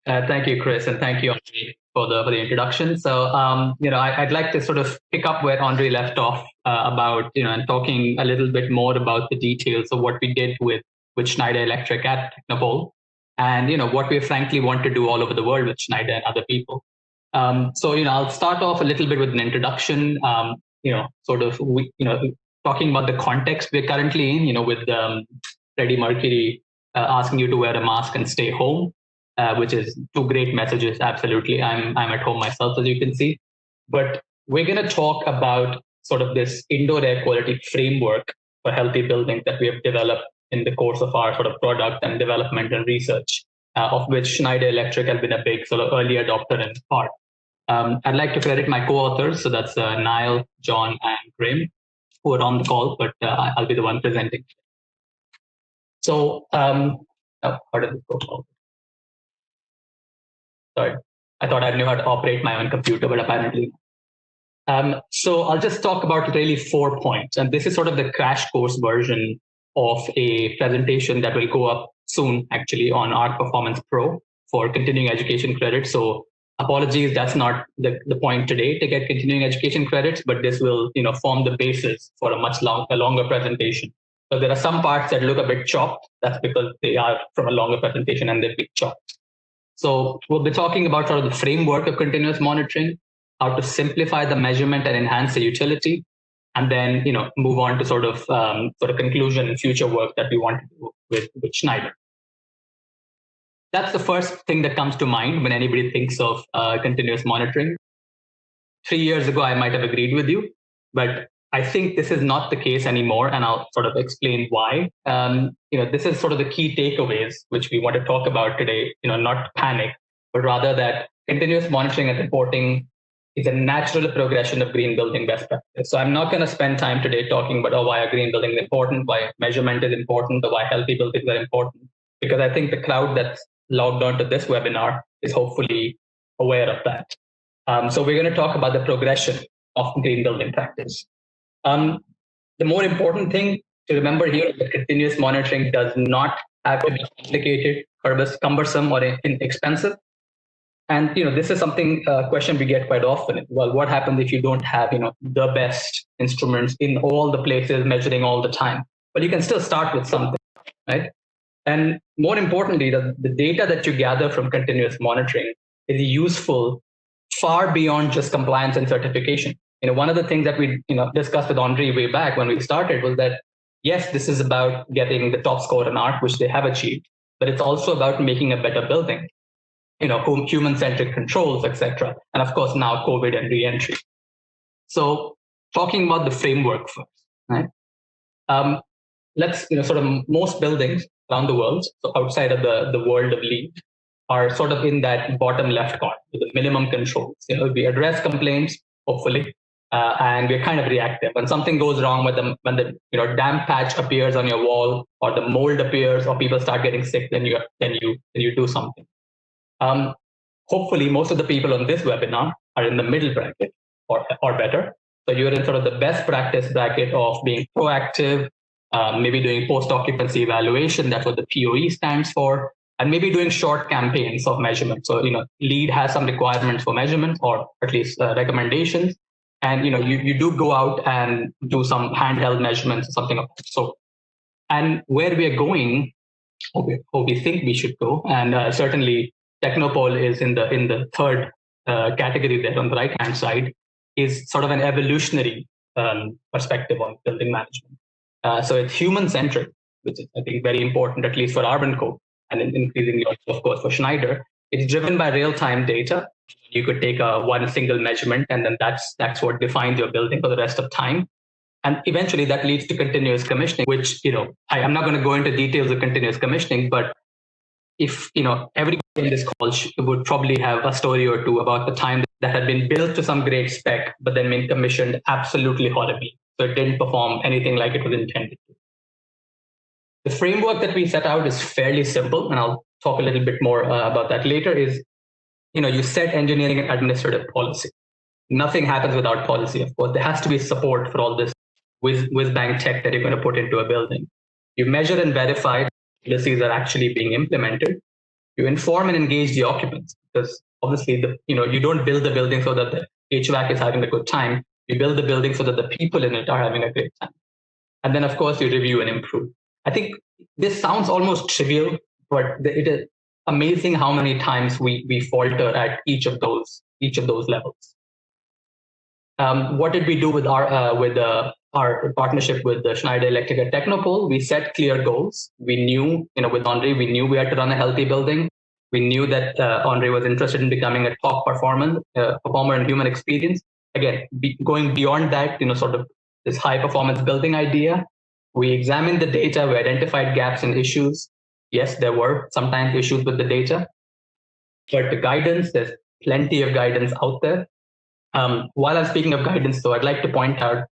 Thank you, Chris, and thank you, Andre, for the introduction. So, I'd like to sort of pick up where Andre left off about, and talking a little bit more about the details of what we did with Schneider Electric at Technopole, and what we frankly want to do all over the world with Schneider and other people. I'll start off a little bit with an introduction. Talking about the context we're currently in. With Freddie Mercury asking you to wear a mask and stay home. Which is two great messages. Absolutely. I'm at home myself, as you can see. But we're going to talk about sort of this indoor air quality framework for healthy buildings that we have developed in the course of our sort of product and development and research, of which Schneider Electric has been a big sort of early adopter and part. I'd like to credit my co-authors. So that's Niall, John, and Graham, who are on the call, but I'll be the one presenting. So how did this go? Sorry, I thought I knew how to operate my own computer, but apparently. So I'll just talk about really 4 points. And this is sort of the crash course version of a presentation that will go up soon, actually, on Arc Performance Pro for continuing education credits. So apologies, that's not the point today to get continuing education credits, but this will form the basis for a much longer presentation. So there are some parts that look a bit chopped. That's because they are from a longer presentation and they've been chopped. So we'll be talking about sort of the framework of continuous monitoring, how to simplify the measurement and enhance the utility, and then move on to sort of conclusion and future work that we want to do with Schneider. That's the first thing that comes to mind when anybody thinks of continuous monitoring. 3 years ago, I might have agreed with you, but I think this is not the case anymore, and I'll sort of explain why. This is sort of the key takeaways which we want to talk about today. Not panic, but rather that continuous monitoring and reporting is a natural progression of green building best practice. So I'm not going to spend time today talking about why a green building is important, why measurement is important, or why healthy buildings are important, because I think the crowd that's logged on to this webinar is hopefully aware of that. So we're going to talk about the progression of green building practice. The more important thing to remember here is that continuous monitoring does not have to be complicated, cumbersome, or expensive. And this is something question we get quite often. Well, what happens if you don't have the best instruments in all the places measuring all the time? But you can still start with something, right? And more importantly, the data that you gather from continuous monitoring is useful far beyond just compliance and certification. One of the things that we discussed with Andre way back when we started was that, yes, this is about getting the top score in ARC, which they have achieved, but it's also about making a better building, human-centric controls, etc. And of course, now COVID and re-entry. So talking about the framework first, right? Let's, sort of most buildings around the world, so outside of the world of LEED, are sort of in that bottom left corner, with the minimum controls. We address complaints, hopefully, and we're kind of reactive. When something goes wrong with them, when the damp patch appears on your wall, or the mold appears, or people start getting sick, then you do something. Hopefully, most of the people on this webinar are in the middle bracket or better. So you're in sort of the best practice bracket of being proactive, maybe doing post-occupancy evaluation. That's what the POE stands for. And maybe doing short campaigns of measurement. So, LEED has some requirements for measurement, or at least recommendations. And, you do go out and do some handheld measurements or something like that. So, and where we are going, or we think we should go, and certainly Technopole is in the third category there on the right-hand side, is sort of an evolutionary perspective on building management. So it's human-centric, which is, I think, very important, at least for arbnco, and increasingly also, of course, for Schneider. It's driven by real-time data. You could take one single measurement, and then that's what defines your building for the rest of time. And eventually that leads to continuous commissioning, which, I'm not going to go into details of continuous commissioning, but if, everybody in this call would probably have a story or two about the time that had been built to some great spec, but then been commissioned absolutely horribly. So it didn't perform anything like it was intended to. The framework that we set out is fairly simple, and I'll talk a little bit more about that later, is, you set engineering and administrative policy. Nothing happens without policy, of course. There has to be support for all this whiz-bang tech that you're going to put into a building. You measure and verify policies are actually being implemented. You inform and engage the occupants, because obviously you don't build the building so that the HVAC is having a good time. You build the building so that the people in it are having a great time. And then, of course, you review and improve. I think this sounds almost trivial, but it is amazing how many times we falter at each of those levels. What did we do with our partnership with the Schneider Electric Technopole? We set clear goals. We knew, with Andre, we knew we had to run a healthy building. We knew that Andre was interested in becoming a top performer in human experience. Again, going beyond that, sort of this high performance building idea. We examined the data. We identified gaps and issues. Yes, there were sometimes issues with the data, but the guidance, there's plenty of guidance out there. While I'm speaking of guidance, though, I'd like to point out,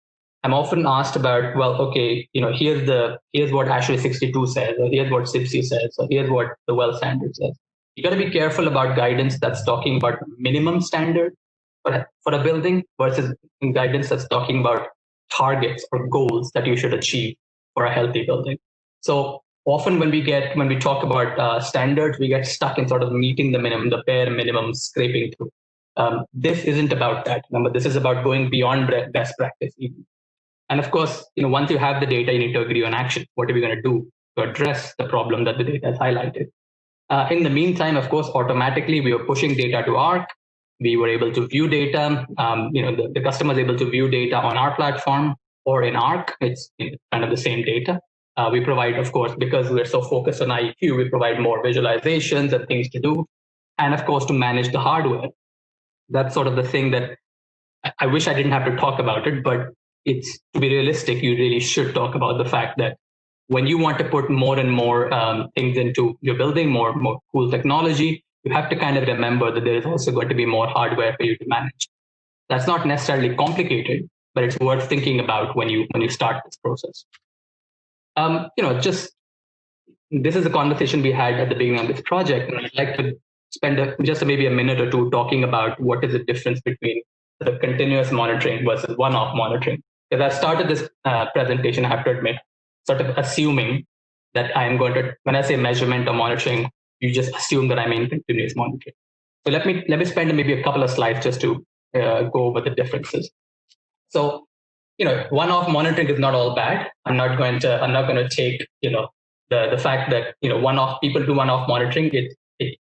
I'm often asked about, well, okay, here's what ASHRAE 62 says, or here's what CIBSE says, or here's what the WELL standard says. You got to be careful about guidance that's talking about minimum standard for a building versus guidance that's talking about targets or goals that you should achieve for a healthy building. So often when we talk about standards, we get stuck in sort of meeting the bare minimum, scraping through. This isn't about that. Remember, this is about going beyond best practice even. And of course, once you have the data, you need to agree on action. What are we going to do to address the problem that the data has highlighted? In the meantime, of course, automatically we were pushing data to Arc. We were able to view data. The customer is able to view data on our platform or in Arc. It's kind of the same data. We provide, of course, because we're so focused on IEQ, we provide more visualizations and things to do. And of course, to manage the hardware. That's sort of the thing that I wish I didn't have to talk about it, but it's, to be realistic, you really should talk about the fact that when you want to put more and more things into your building, more cool technology, you have to kind of remember that there is also going to be more hardware for you to manage. That's not necessarily complicated, but it's worth thinking about when you start this process. This is a conversation we had at the beginning of this project, and I'd like to spend just maybe a minute or two talking about what is the difference between the continuous monitoring versus one-off monitoring. Because I started this presentation, I have to admit, sort of assuming that I'm going to, when I say measurement or monitoring, you just assume that I mean continuous monitoring. So let me spend maybe a couple of slides just to go over the differences. So, one-off monitoring is not all bad. I'm not going to take, the fact that, people do one-off monitoring.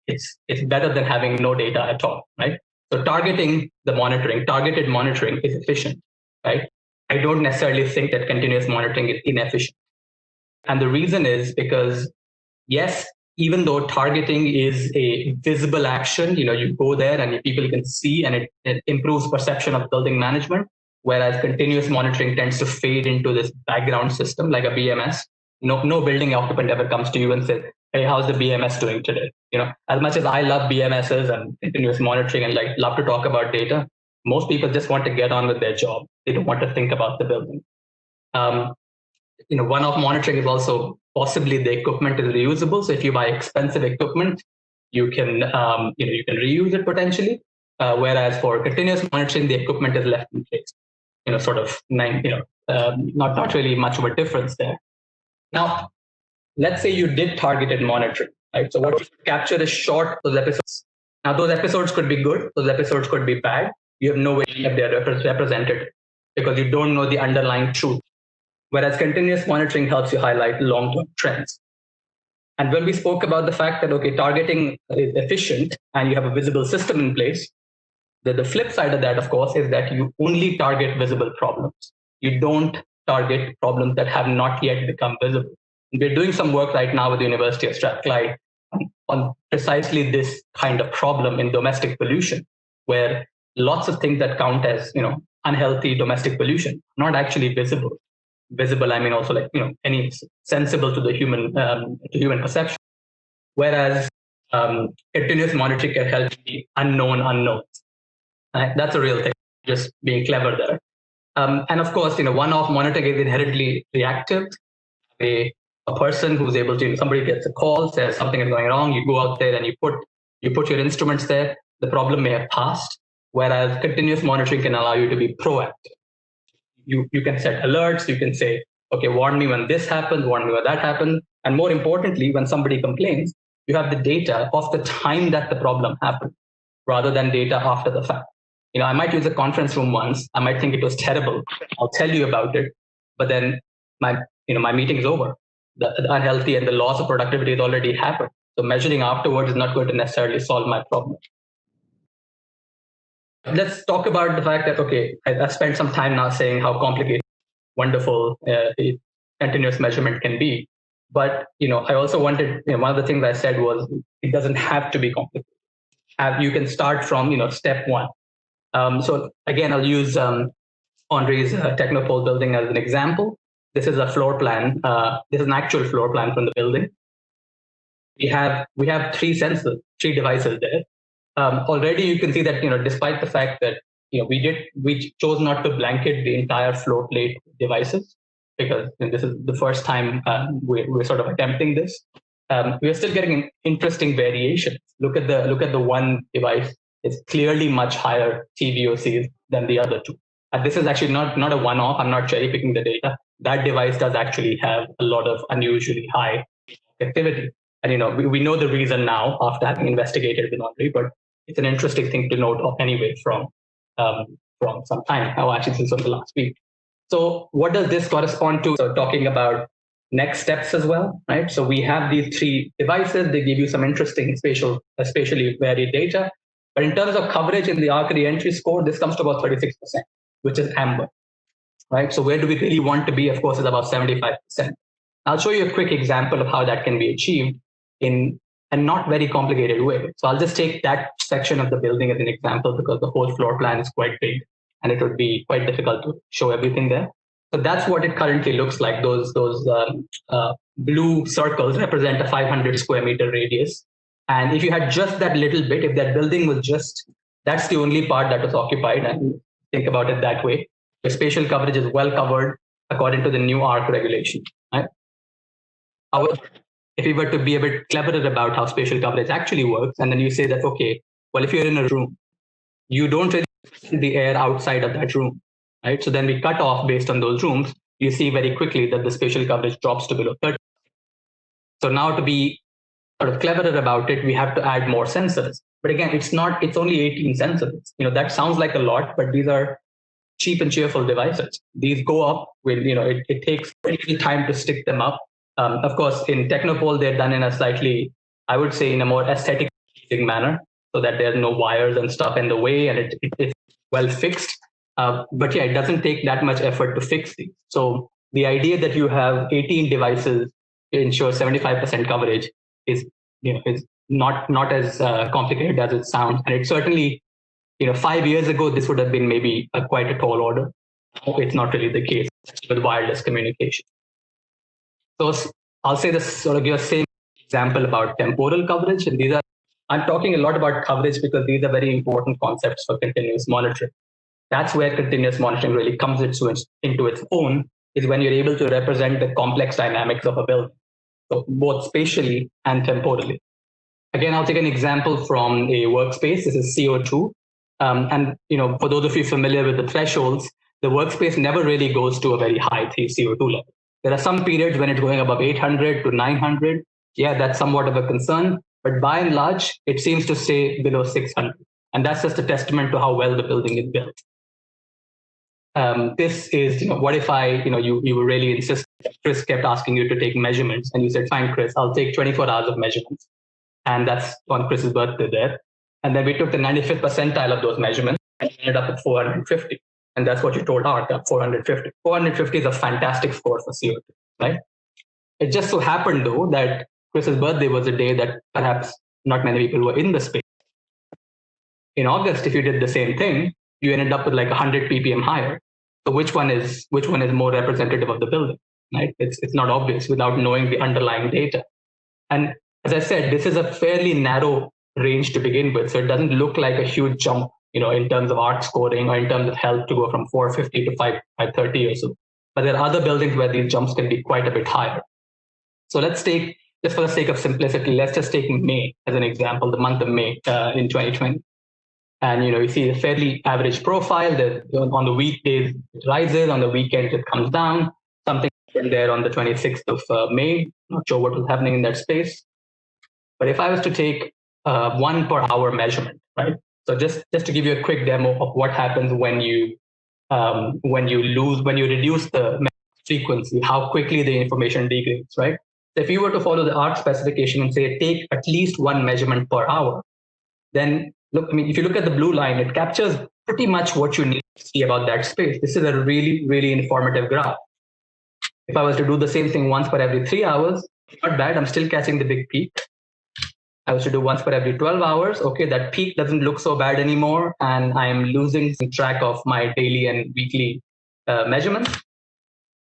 It's better than having no data at all, right? So targeted monitoring is efficient, right? I don't necessarily think that continuous monitoring is inefficient. And the reason is because, yes, even though targeting is a visible action, you go there and people can see, and it improves perception of building management, whereas continuous monitoring tends to fade into this background system like a BMS. No building occupant ever comes to you and says, hey, how's the BMS doing today? As much as I love BMSs and continuous monitoring and love to talk about data, most people just want to get on with their job. They don't want to think about the building. One-off monitoring is also possibly the equipment is reusable. So if you buy expensive equipment, you can reuse it potentially. Whereas for continuous monitoring, the equipment is left in place. Not really much of a difference there. Now, let's say you did targeted monitoring, right? So what you capture is short those episodes. Now, those episodes could be good. Those episodes could be bad. You have no way if they're represented because you don't know the underlying truth. Whereas continuous monitoring helps you highlight long-term trends. And when we spoke about the fact that, okay, targeting is efficient and you have a visible system in place, the flip side of that, of course, is that you only target visible problems. You don't target problems that have not yet become visible. We're doing some work right now with the University of Strathclyde on precisely this kind of problem in domestic pollution, where lots of things that count as unhealthy domestic pollution are not actually visible. Visible, I mean also any sensible to the human perception. Whereas continuous monitoring can help the unknown unknowns. That's a real thing. Just being clever there. And of course, one-off monitoring is inherently reactive. A person who's able to, somebody gets a call, says something is going wrong, you go out there and you put your instruments there, the problem may have passed, whereas continuous monitoring can allow you to be proactive. You can set alerts, you can say, okay, warn me when this happens, warn me when that happens, and more importantly, when somebody complains, You have the data of the time that the problem happened, rather than data after the fact. I might use a conference room once. I might think it was terrible. I'll tell you about it, but then my meeting is over. The unhealthy and the loss of productivity has already happened. So measuring afterwards is not going to necessarily solve my problem. Let's talk about the fact that, okay, I spent some time now saying how complicated, wonderful continuous measurement can be. But, I also wanted, one of the things I said was it doesn't have to be complicated. You can start from, step one. So again, I'll use Henri's Technopole building as an example. This is a floor plan. This is an actual floor plan from the building. We have three sensors, three devices there. Already you can see that, despite the fact that, we chose not to blanket the entire floor plate devices, because this is the first time we're sort of attempting this. We're still getting interesting variations. Look at the one device. It's clearly much higher TVOCs than the other two. This is actually not a one-off. I'm not cherry picking the data. That device does actually have a lot of unusually high activity. And we know the reason now after having investigated with Henri, but it's an interesting thing to note anyway from some time. Actually, since the last week. So what does this correspond to? So talking about next steps as well, right? So we have these three devices. They give you some interesting spatially varied data. But in terms of coverage in the arc re-entry score, this comes to about 36%, which is amber, right? So where do we really want to be? Of course, is about 75%. I'll show you a quick example of how that can be achieved in a not very complicated way. So I'll just take that section of the building as an example, because the whole floor plan is quite big and it would be quite difficult to show everything there. So that's what it currently looks like. Those blue circles represent a 500 square meter radius. And if you had just that little bit, if that building was that's the only part that was occupied, and think about it that way, the spatial coverage is well covered according to the new ARC regulation, right? However, if we were to be a bit cleverer about how spatial coverage actually works, and then you say that, okay, well, if you're in a room, you don't really see the air outside of that room, right? So then we cut off based on those rooms. You see very quickly that the spatial coverage drops to below 30. So now to be sort of cleverer about it, we have to add more sensors. But again, it's only 18 sensors. That sounds like a lot, but these are cheap and cheerful devices. These go up with, it takes a little time to stick them up. Of course, in Technopole, they're done in a slightly, I would say, in a more aesthetic manner, so that there's no wires and stuff in the way, and it's well fixed. But yeah, it doesn't take that much effort to fix these. So the idea that you have 18 devices to ensure 75% coverage is not as complicated as it sounds. And it certainly, 5 years ago, this would have been maybe quite a tall order. It's not really the case with wireless communication. So I'll say this sort of give a same example about temporal coverage. And I'm talking a lot about coverage because these are very important concepts for continuous monitoring. That's where continuous monitoring really comes into its own, is when you're able to represent the complex dynamics of a building, so both spatially and temporally. Again, I'll take an example from a workspace. This is CO2. And for those of you familiar with the thresholds, the workspace never really goes to a very high CO2 level. There are some periods when it's going above 800 to 900. Yeah, that's somewhat of a concern. But by and large, it seems to stay below 600. And that's just a testament to how well the building is built. This is, what if you were really insistent, Chris kept asking you to take measurements, and you said, fine, Chris, I'll take 24 hours of measurements. And that's on Chris's birthday there. And then we took the 95th percentile of those measurements and ended up at 450. And that's what you told ARC, 450. 450 is a fantastic score for CO2, right? It just so happened, though, that Chris's birthday was a day that perhaps not many people were in the space. In August, if you did the same thing, you ended up with like 100 ppm higher. So which one is more representative of the building, right? It's not obvious without knowing the underlying data. And as I said, this is a fairly narrow range to begin with, so it doesn't look like a huge jump, in terms of ARC scoring or in terms of health to go from 450 to 530 or so. But there are other buildings where these jumps can be quite a bit higher. So let's take, just for the sake of simplicity, let's just take May as an example, the month of May in 2020. And you see a fairly average profile that on the weekdays it rises, on the weekends it comes down. Something happened there on the 26th of May. Not sure what was happening in that space. But if I was to take 1 per hour measurement, right? So just to give you a quick demo of what happens when you reduce the frequency, how quickly the information degrades, right? So if you were to follow the ARC specification and say take at least 1 measurement per hour, then look, I mean, if you look at the blue line, it captures pretty much what you need to see about that space. This is a really, really informative graph. If I was to do the same thing once per every 3 hours, not bad, I'm still catching the big peak. I was to do once per every 12 hours. Okay, that peak doesn't look so bad anymore, and I'm losing track of my daily and weekly measurements.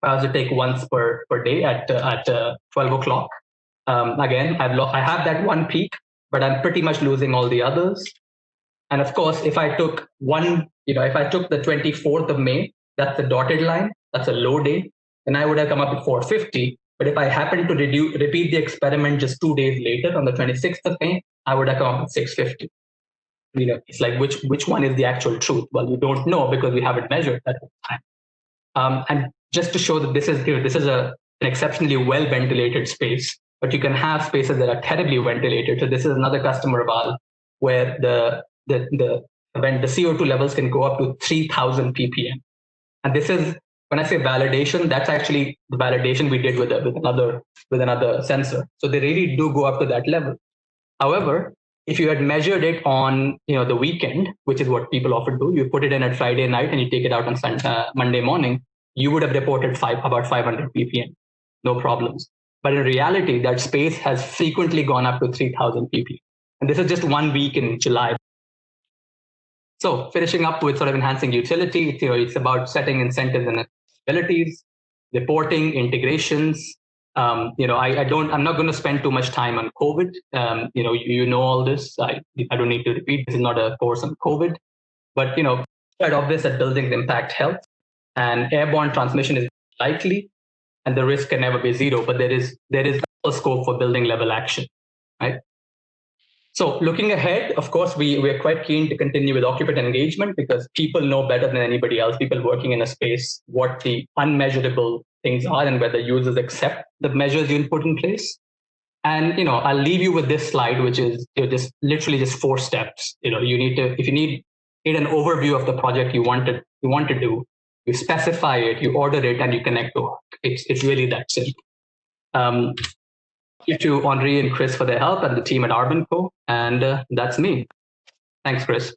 I was to take once per day at 12 o'clock. Again, I have that one peak, but I'm pretty much losing all the others. And of course, if I took if I took the 24th of May, that's the dotted line, that's a low day, then I would have come up with 450. But if I happened to repeat the experiment just 2 days later on the 26th of May, I would have come up with 650. It's like which one is the actual truth? Well, you don't know because we haven't measured that time. And just to show that this is an exceptionally well ventilated space, but you can have spaces that are terribly ventilated. So this is another customer of ours where the CO2 levels can go up to 3,000 ppm. And this is, when I say validation, that's actually the validation we did with another sensor. So they really do go up to that level. However, if you had measured it on the weekend, which is what people often do, you put it in at Friday night and you take it out on Monday morning, you would have reported about 500 ppm, no problems. But in reality, that space has frequently gone up to 3,000 ppm. And this is just 1 week in July. So finishing up with sort of enhancing utility, it's about setting incentives and abilities, reporting, integrations. I'm not going to spend too much time on COVID. You know all this. I don't need to repeat. This is not a course on COVID, but quite obvious that buildings impact health, and airborne transmission is likely, and the risk can never be zero. But there is a scope for building level action, right? So looking ahead, of course, we're quite keen to continue with occupant engagement because people know better than anybody else, people working in a space, what the unmeasurable things are and whether users accept the measures you put in place. And I'll leave you with this slide, which is just literally just 4 steps. You need to, if you need an overview of the project you want to do, you specify it, you order it, and you connect to it. It's really that simple. Thank you to Henri and Chris for their help and the team at arbnco. And that's me. Thanks, Chris.